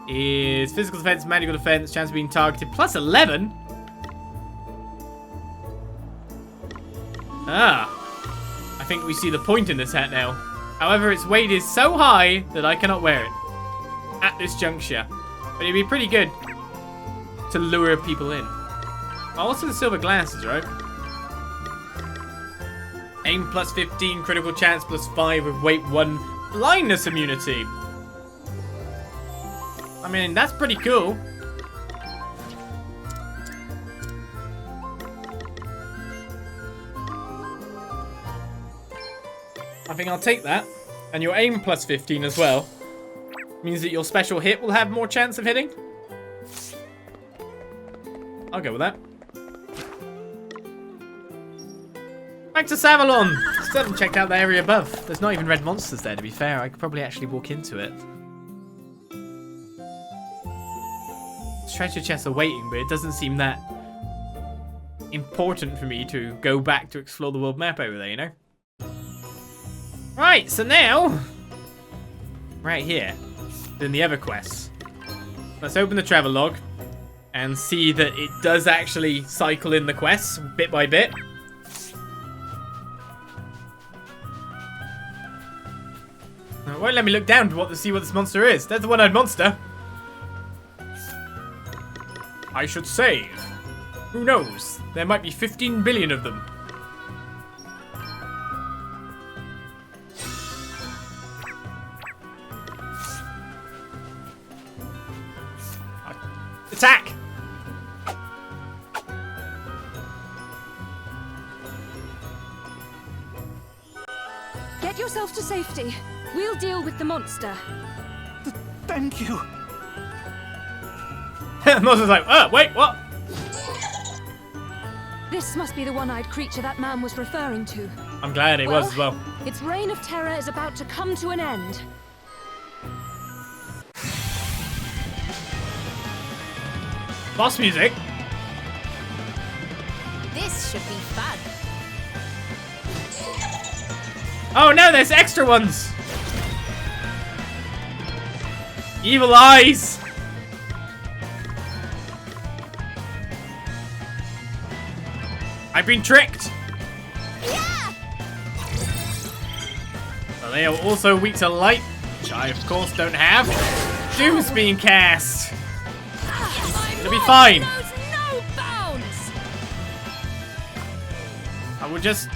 is physical defense, magical defense, chance of being targeted, plus 11. Ah. I think we see the point in this hat now. However, its weight is so high that I cannot wear it at this juncture. But it'd be pretty good to lure people in. Oh, also the silver glasses, right? Aim plus 15, critical chance plus 5 with weight 1, blindness immunity. I mean, that's pretty cool. I think I'll take that. And your aim plus 15 as well. Means that your special hit will have more chance of hitting. I'll go with that. Back to Savalon. Still haven't checked out the area above. There's not even red monsters there, to be fair. I could probably actually walk into it. Treasure chests are waiting, but it doesn't seem that important for me to go back to explore the world map over there, you know? Right, so now, right here, in the other quests. Let's open the travel log and see that it does actually cycle in the quests bit by bit. It won't let me look down to see what this monster is. There's the one-eyed monster. I should save. Who knows? There might be 15 billion of them. Attack! Get yourself to safety. We'll deal with the monster. Thank you. The monster's like, oh, wait, what? This must be the one-eyed creature that man was referring to. I'm glad it was as well. Its reign of terror is about to come to an end. Boss music. This should be fun. Oh no, there's extra ones. Evil eyes. I've been tricked. Yeah. But they are also weak to light, which I of course don't have. Doom's being cast. It'll be fine. No bounds. I will just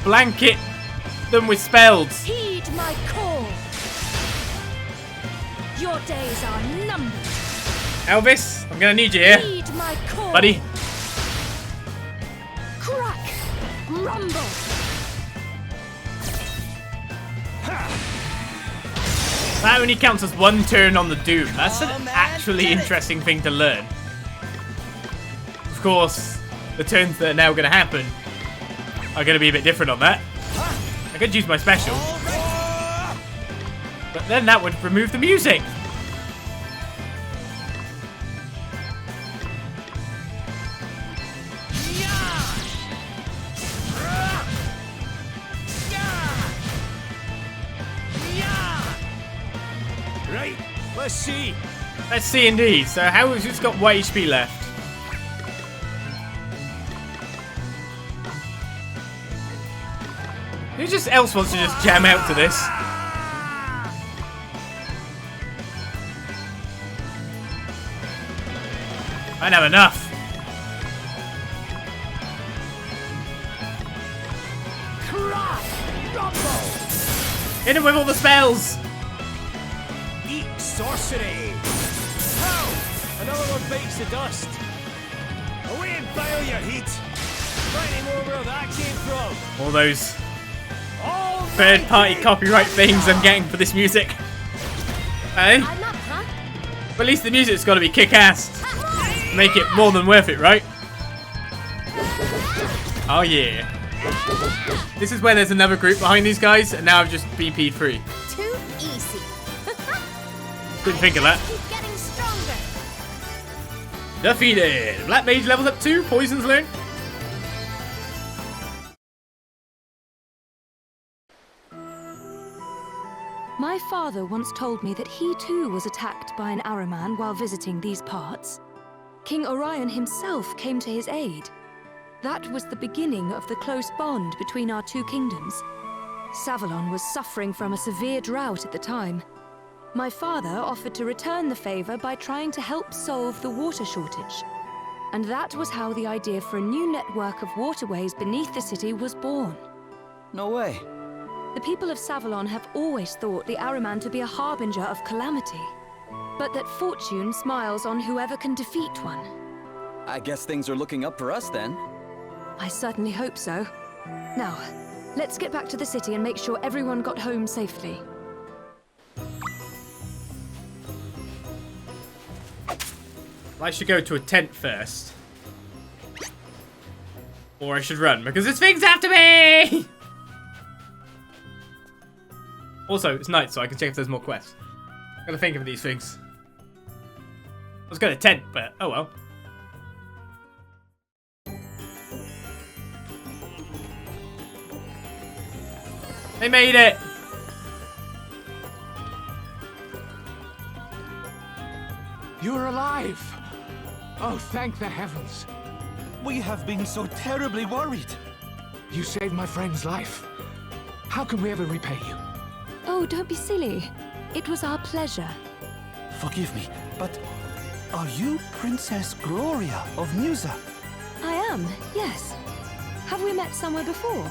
blanket them with spells. Heed my call. Your days are numbered. Elvis, I'm gonna need you here, Heed my call. buddy. Crack, rumble. That only counts as one turn on the Doom. That's an actually interesting thing to learn. Of course, the turns that are now going to happen are going to be a bit different on that. I could use my special. But then that would remove the music. Right, let's see. Let's see indeed. So how has this got 1 HP left? Who just else wants to just jam out to this? I don't have enough. Hit him with all the spells. Eat sorcery. Pow! Another one bites the dust. Away and boil your heat. Finding more where that came from. All those third-party copyright things I'm getting for this music. Hey? I'm up, huh? But at least the music's got to be kick-ass. Make it more than worth it, right? Oh yeah. This is where there's another group behind these guys, and now I've just BP'd free. Too easy. Didn't think of that. Keep getting stronger. Defeated. Black Mage levels up 2. Poisons learned. My father once told me that he too was attacked by an Ahriman while visiting these parts. King Orion himself came to his aid. That was the beginning of the close bond between our two kingdoms. Savalon was suffering from a severe drought at the time. My father offered to return the favor by trying to help solve the water shortage. And that was how the idea for a new network of waterways beneath the city was born. No way. The people of Savalon have always thought the Ahriman to be a harbinger of calamity, but that fortune smiles on whoever can defeat one. I guess things are looking up for us then. I certainly hope so. Now, let's get back to the city and make sure everyone got home safely. I should go to a tent first. Or I should run, because there's things after me! Also, it's night, so I can check if there's more quests. I gotta think of these things. I was gonna tent, but oh well. They made it! You're alive! Oh, thank the heavens. We have been so terribly worried. You saved my friend's life. How can we ever repay you? Oh, don't be silly. It was our pleasure. Forgive me, but are you Princess Gloria of Musa? I am, yes. Have we met somewhere before?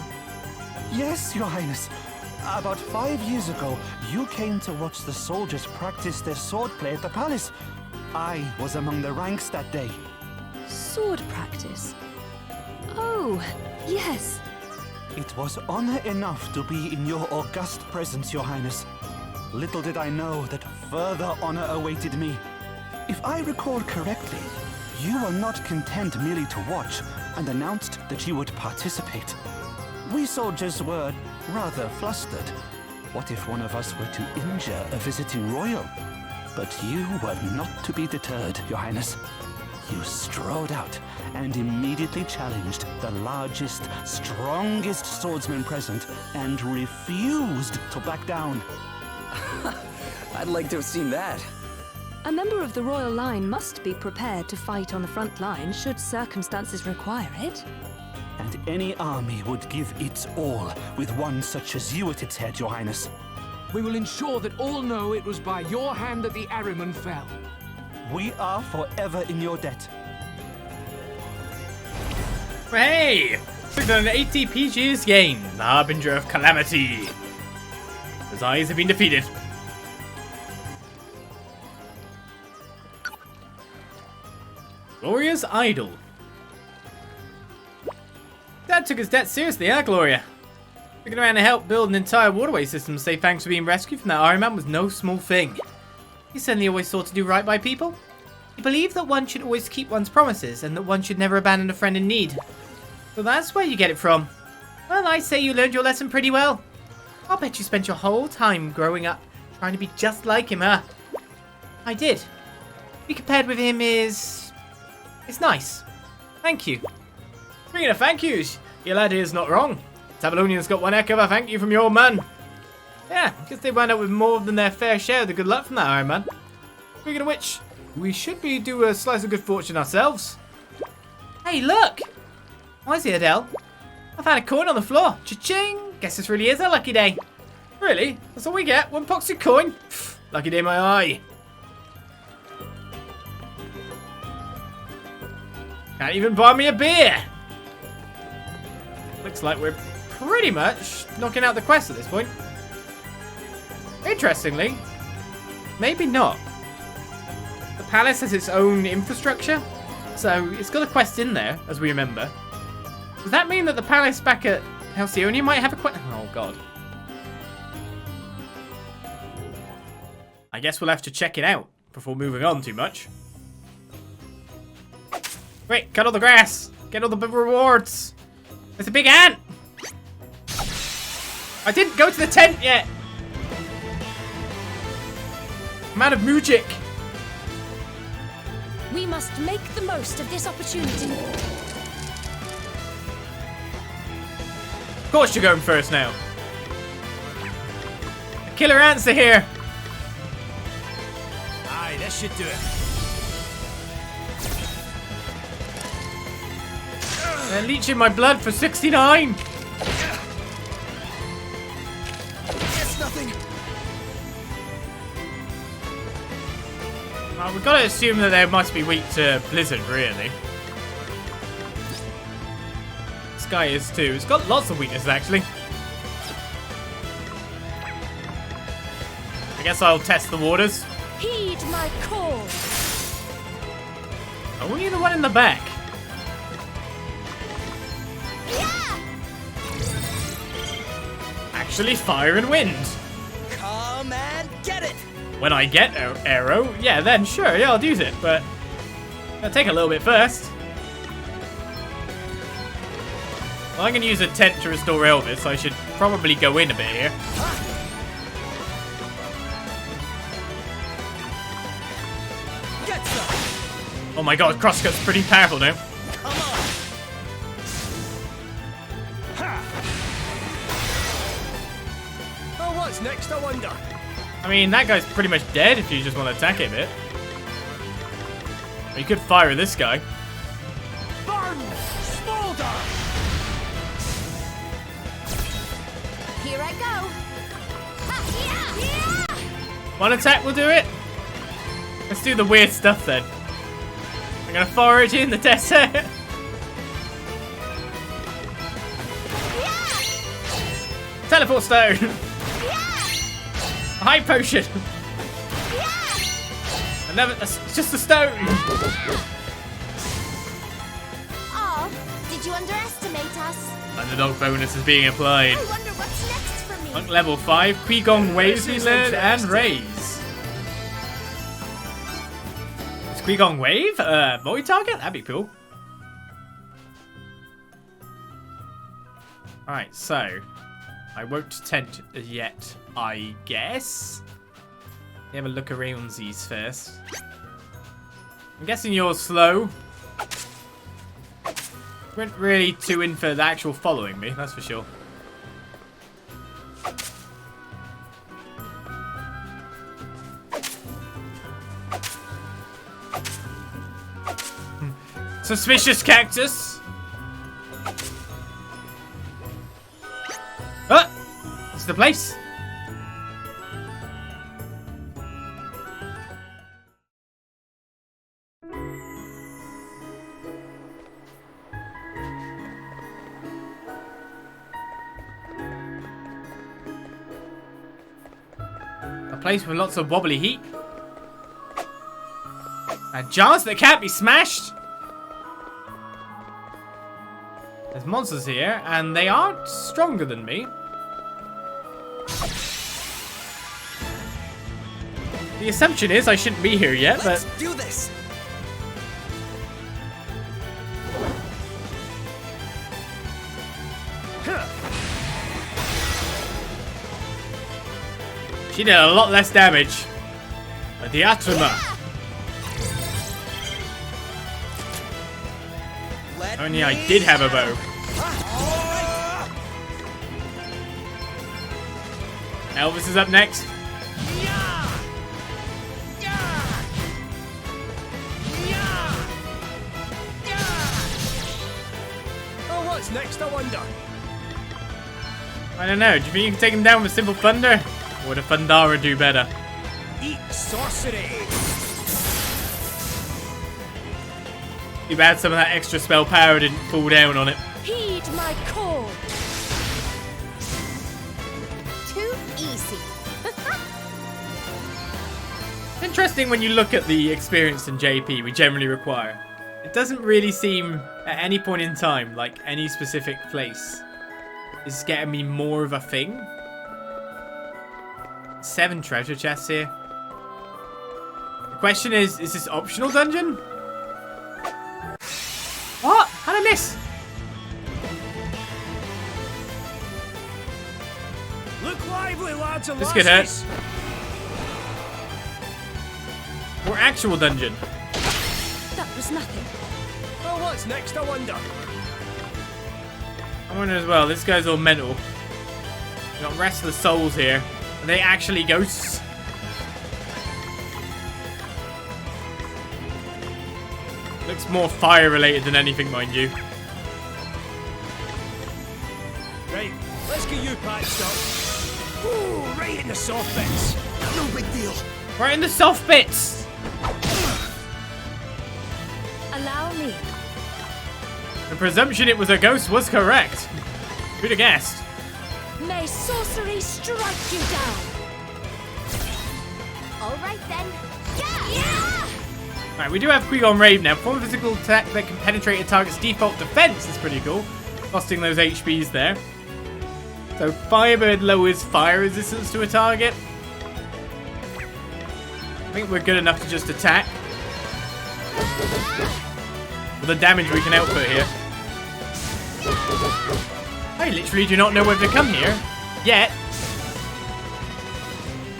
Yes, Your Highness. About 5 years ago, you came to watch the soldiers practice their swordplay at the palace. I was among the ranks that day. Sword practice? Oh, yes. It was honor enough to be in your august presence, Your Highness. Little did I know that further honor awaited me. If I recall correctly, you were not content merely to watch and announced that you would participate. We soldiers were rather flustered. What if one of us were to injure a visiting royal? But you were not to be deterred, Your Highness. You strode out and immediately challenged the largest, strongest swordsman present and refused to back down. I'd like to have seen that. A member of the royal line must be prepared to fight on the front line should circumstances require it. And any army would give its all with one such as you at its head, Your Highness. We will ensure that all know it was by your hand that the Ahriman fell. We are forever in your debt. Hey! 680 PG's game, the Harbinger of Calamity. His eyes have been defeated. Gloria's idol. Dad took his debt seriously, huh, Gloria? Looking around to help build an entire waterway system to say thanks for being rescued from that Ahriman was no small thing. He certainly always sought to do right by people. He believed that one should always keep one's promises and that one should never abandon a friend in need. So that's where you get it from. Well, I say you learned your lesson pretty well. I'll bet you spent your whole time growing up trying to be just like him, huh? I did. To be compared with him is... it's nice. Thank you. Speaking of thank yous, your lad is not wrong. Savalonian's got one heck of a thank you from your man. Yeah, I guess they wound up with more than their fair share of the good luck from that Iron Man. Speaking of which, we should be due a slice of good fortune ourselves. Hey, look! Why is it, Adelle? I found a coin on the floor. Cha-ching! Guess this really is a lucky day. Really? That's all we get? One poxy coin? Pfft, lucky day my eye. Can't even buy me a beer. Looks like we're pretty much knocking out the quest at this point. Interestingly, maybe not. The palace has its own infrastructure, so it's got a quest in there, as we remember. Does that mean that the palace back at Halcyonia might have a quest? Oh god. I guess we'll have to check it out before moving on too much. Wait, cut all the grass! Get all the rewards! There's a big ant! I didn't go to the tent yet! I'm out of music! We must make the most of this opportunity. Of course you're going first now. Killer ants are here. Aye, this should do it. They're leeching my blood for 69. It's nothing. We've got to assume that they must be weak to Blizzard, really. This guy is too. It's got lots of weaknesses, actually. I guess I'll test the waters. Heed my call. Only the one in the back. Yeah. Actually, fire and wind. Come and get it. When I get arrow, yeah, then sure, yeah, I'll use it. But I'll take a little bit first. Well, I'm going to use a tent to restore Elvis, so I should probably go in a bit here. Oh my god, crosscut's pretty powerful now. Come on. Ha. Oh, what's next, I wonder? I mean, that guy's pretty much dead if you just want to attack him a bit. Or you could fire this guy. Burn! Smolder! Here I go. Ha, yeah. One attack will do it. Let's do the weird stuff then. I'm gonna forage in the desert. Teleport stone. A high potion. Another, it's just a stone. Oh, did you underestimate us? Underdog bonus is being applied. I wonder what's next for me. Monk level 5, Qui-Gong Waves we learned, and Raise. Is Qui-Gong Wave void target? That'd be cool. Alright, so I won't tent yet, I guess. Let me have a look around these first. I'm guessing you're slow. Weren't really too in for the actual following me, that's for sure. Suspicious cactus. Ah! It's the place. A place with lots of wobbly heat. And jars that can't be smashed. There's monsters here, and they aren't stronger than me. The assumption is I shouldn't be here yet, Let's but... do this. She did a lot less damage. But the Atrima. Only I did have a bow. Elvis is up next. Oh, what's next, I wonder? I don't know. Do you think you can take him down with simple thunder? Or would a Thundara do better? Eat sorcery. Too bad some of that extra spell power didn't fall down on it. Heed my call. Too easy. Interesting when you look at the experience in JP we generally require. It doesn't really seem at any point in time like any specific place is getting me more of a thing. 7 treasure chests here. The question is this optional dungeon? What? How'd I miss? Look lively, lads and This could hurt. lassies. Or actual dungeon. That was nothing. Oh, what's next, I wonder? I wonder as well, this guy's all mental. We got Rest of the Souls here. Are they actually ghosts? Looks more fire related than anything, mind you. Right, let's get you patched up. Ooh, right in the soft bits. No big deal. Right in the soft bits. Allow me. The presumption it was a ghost was correct. Who'd have guessed? May sorcery strike you down. All right then. Yeah! Alright, we do have Qui-Gon Rave now. Perform a physical attack that can penetrate a target's default defense. Is pretty cool. Costing those HPs there. So Firebird lowers fire resistance to a target. I think we're good enough to just attack. With the damage we can output here. I literally do not know whether to come here yet.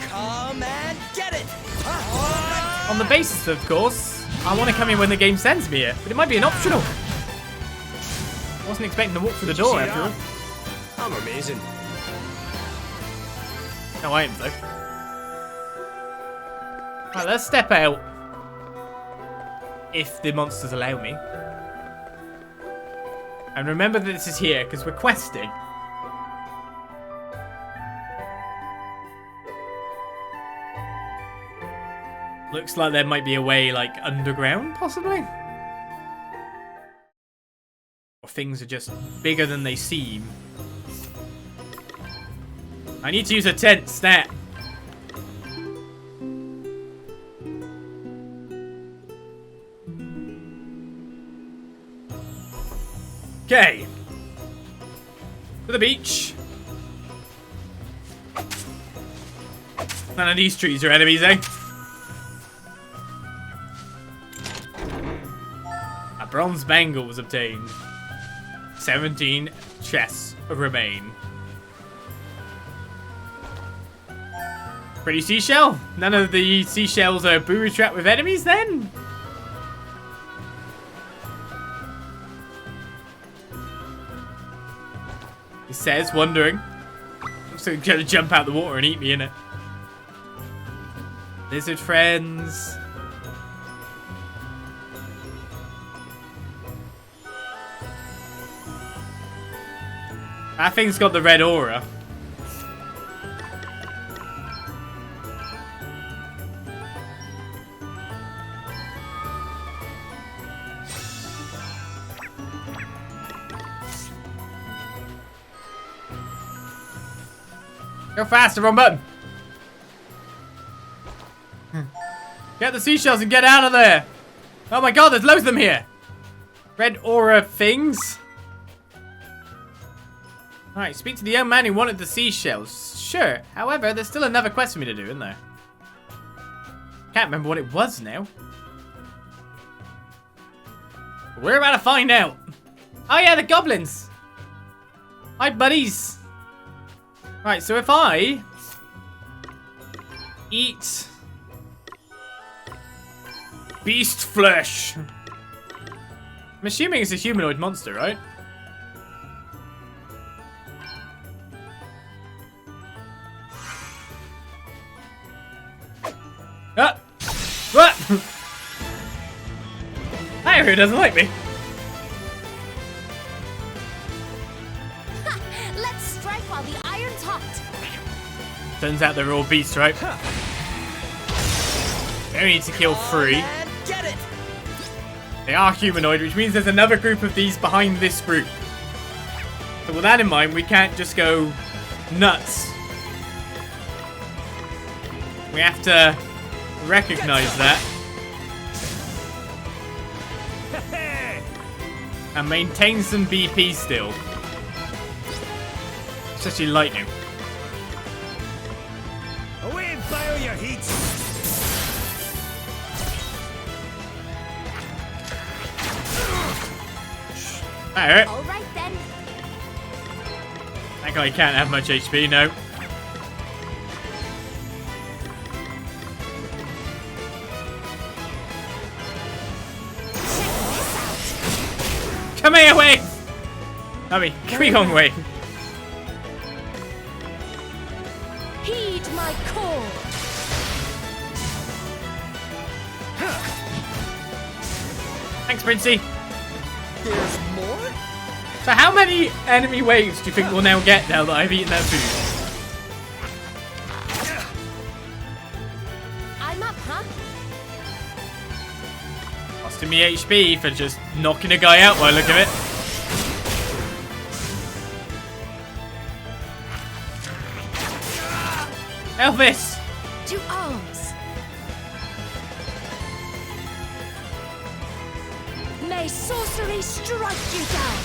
Come and get it. On the basis, of course, I want to come in when the game sends me here, but it might be an optional. I wasn't expecting to walk through the door after all. I'm amazing. No items though. Right, let's step out. If the monsters allow me. And remember that this is here, because we're questing. Looks like there might be a way, like, underground, possibly? Or things are just bigger than they seem. I need to use a tent, stat. Okay. To the beach. None of these trees are enemies, eh? A bronze bangle was obtained. 17 chests remain. Pretty seashell? None of the seashells are booby trapped with enemies then? He says, wondering. Looks like he's gonna jump out the water and eat me, innit? Lizard friends. That thing's got the red aura. Go faster, wrong button. Get the seashells and get out of there. Oh my god, there's loads of them here. Red aura things. Alright, speak to the young man who wanted the seashells. Sure, however, there's still another quest for me to do, isn't there? Can't remember what it was now. We're about to find out. Oh yeah, the goblins. Hi, buddies. Right, so if I eat beast flesh, I'm assuming it's a humanoid monster, right? Ah! What? Hey, who doesn't like me? Let's strike while the iron's hot. Turns out they're all beasts, right? We only need to kill 3. Get it. They are humanoid, which means there's another group of these behind this group. So with that in mind, we can't just go nuts. We have to recognize that. And maintain some BP still. Especially lightning. Away and fire your heat. Alright. All right then. That guy can't have much HP, no. Come here, Wave! I mean, Qui-Gon Wave. Heed meet my core. Thanks, Princey. There's more? So how many enemy waves do you think we'll now get now that I've eaten that food? I'm up, huh? Costing me HP for just knocking a guy out by the look of it. Elvis! To arms. May sorcery strike you down.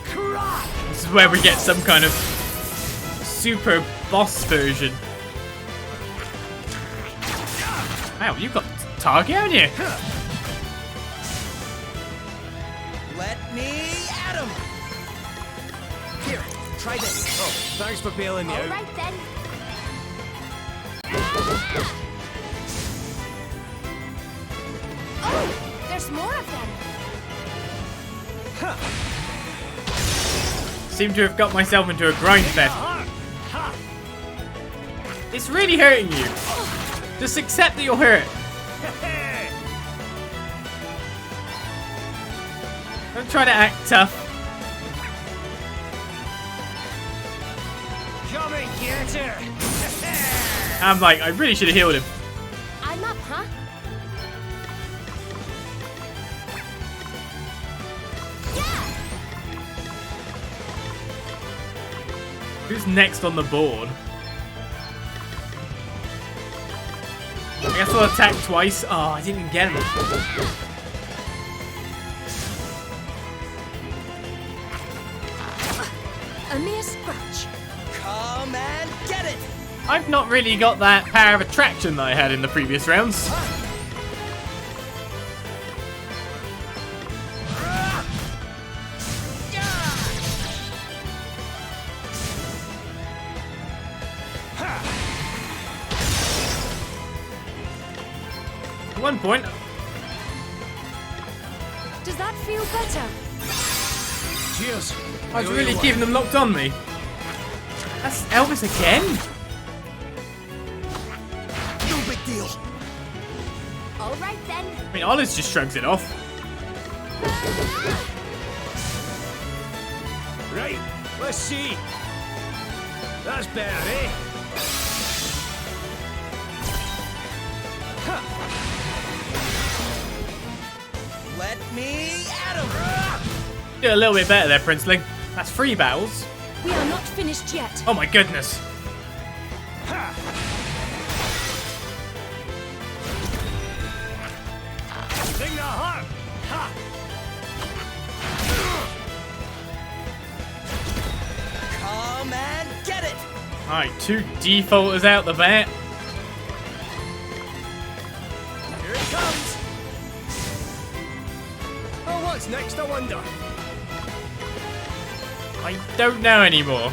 Cry. This is where we get some kind of super boss version. Wow, you've got target on you. Let me at him. Here, try this. Oh, thanks for bailing me All out. right then. Oh, there's more of them. Seem to have got myself into a grind fest. It's really hurting you. Just accept that you're hurt. Don't try to act tough. Come and get her. I'm like, I really should have healed him. I'm up, huh? Who's next on the board? I guess I'll attack twice. Oh, I didn't even get him. A mere scratch. Come and get it. I've not really got that power of attraction that I had in the previous rounds. At one point, Does that feel better? Cheers. I was really keeping them locked on me. That's Elvis again? No big deal. All right then. I mean, Oliz just shrugs it off. Right, let's see. That's better, eh? Let me at him. Did a little bit better there, Princeling. That's 3 battles. We are not finished yet. Oh my goodness. Sing the harp. Ha. Come and get it. Alright, 2 defaulters out the bat. Here it comes. Oh, what's next, I wonder? I don't know anymore.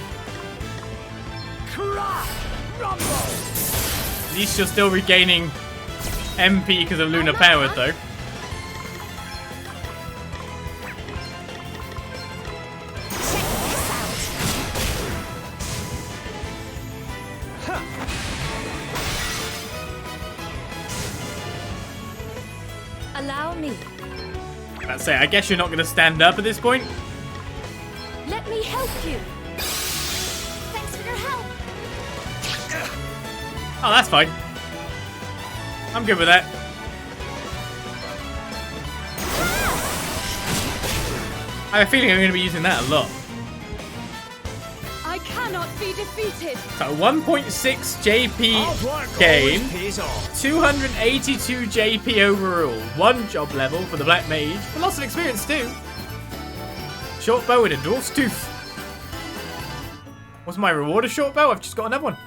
Cry, rumble. At least you're still regaining MP because of Lunar Power, though. Allow me. That's it. I guess you're not going to stand up at this point. Let me help you. Thanks for your help. Oh, that's fine. I'm good with that. I have a feeling I'm going to be using that a lot. I cannot be defeated. So 1.6 JP gain, 282 JP overall, 1 job level for the Black Mage, but lots of experience too. Short bow and a dwarf's tooth. What's my reward? A short bow? I've just got another one.